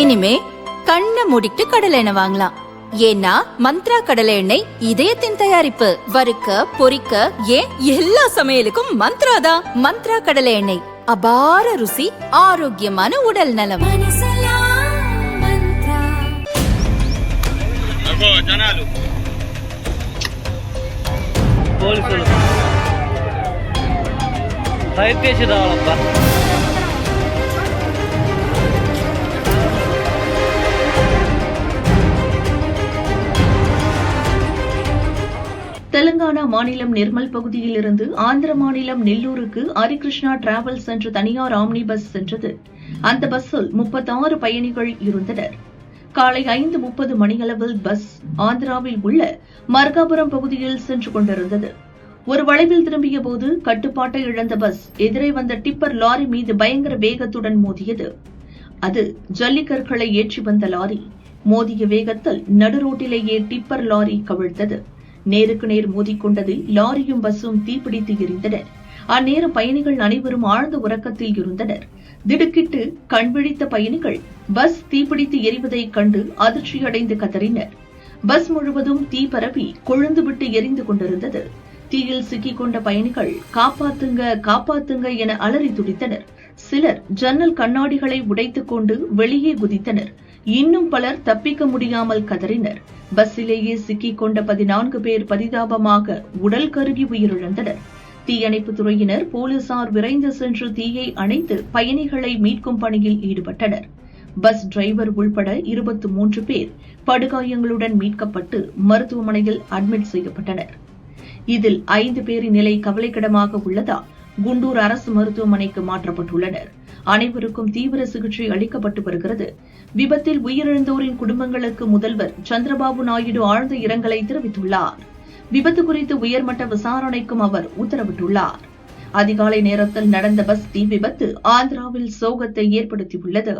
இனிமே கண்ணை மூடிட்டு கடலை எண்ணெய் வாங்கலாம். ஏன்னா மந்த்ரா கடலை எண்ணெய் இதயத்தின் தயாரிப்பு. வறுக்க பொரிக்க ஏன் எல்லா சமையலுக்கும் மந்த்ரா தான். மந்த்ரா கடலை எண்ணெய், அபார ருசி, ஆரோக்கியமான உடல் நலம். தெலுங்கானா மாநிலம் நிர்மல் பகுதியில் இருந்து ஆந்திர மாநிலம் நெல்லூருக்கு ஹரிகிருஷ்ணா டிராவல்ஸ் என்ற தனியார் ஆம்னி பஸ் சென்றது. அந்த பஸ்ஸில் 36 பயணிகள் இருந்தனர். காலை 5:30 மணியளவில் பஸ் ஆந்திராவில் உள்ள மர்காபுரம் பகுதியில் சென்று கொண்டிருந்தது. ஒரு வளைவில் திரும்பிய போது கட்டுப்பாட்டை இழந்த பஸ் எதிரே வந்த டிப்பர் லாரி மீது பயங்கர வேகத்துடன் மோதியது. அது ஜல்லிக்கற்களை ஏற்றி வந்த லாரி. மோதிய வேகத்தில் நடுரோட்டிலேயே டிப்பர் லாரி கவிழ்த்தது. நேருக்கு நேர் மோதிக்கொண்டதில் லாரியும் பஸ்ஸும் தீப்பிடித்து எரிந்தன. அந்நேரம் பயணிகள் அனைவரும் ஆழ்ந்த உறக்கத்தில் இருந்தனர். திடுக்கிட்டு கண்விழித்த பயணிகள் பஸ் தீப்பிடித்து எரிவதைக் கண்டு அதிர்ச்சியடைந்து கதறினர். பஸ் முழுவதும் தீ பரப்பி கொழுந்துவிட்டு எரிந்து கொண்டிருந்தது. தீயில் சிக்கிக் கொண்ட பயணிகள் காப்பாத்துங்க காப்பாத்துங்க என அலறி துடித்தனர். சிலர் ஜன்னல் கண்ணாடிகளை உடைத்துக் கொண்டு வெளியே குதித்தனர். இன்னும் பலர் தப்பிக்க முடியாமல் கதறினர். பஸ்ஸிலேயே சிக்கிக் கொண்ட 14 பேர் பரிதாபமாக உடல் கருகி உயிரிழந்தனர். தீயணைப்புத் துறையினர், போலீசார் விரைந்து சென்று தீயை அணைத்து பயணிகளை மீட்கும் பணியில் ஈடுபட்டனர். பஸ் டிரைவர் உள்பட 23 பேர் படுகாயங்களுடன் மீட்கப்பட்டு மருத்துவமனையில் அட்மிட் செய்யப்பட்டனர். இதில் 5 பேரின் நிலை கவலைக்கிடமாக உள்ளதால் குண்டூர் அரசு மருத்துவமனைக்கு மாற்றப்பட்டுள்ளனர். அனைவருக்கும் தீவிர சிகிச்சை அளிக்கப்பட்டு வருகிறது. விபத்தில் உயிரிழந்தோரின் குடும்பங்களுக்கு முதல்வர் சந்திரபாபு நாயுடு ஆழ்ந்த இரங்கலை தெரிவித்துள்ளார். விபத்து குறித்து உயர்மட்ட விசாரணைக்கும் அவர் உத்தரவிட்டுள்ளார். அதிகாலை நேரத்தில் நடந்த பஸ் தீ விபத்து ஆந்திராவில் சோகத்தை ஏற்படுத்தியுள்ளது.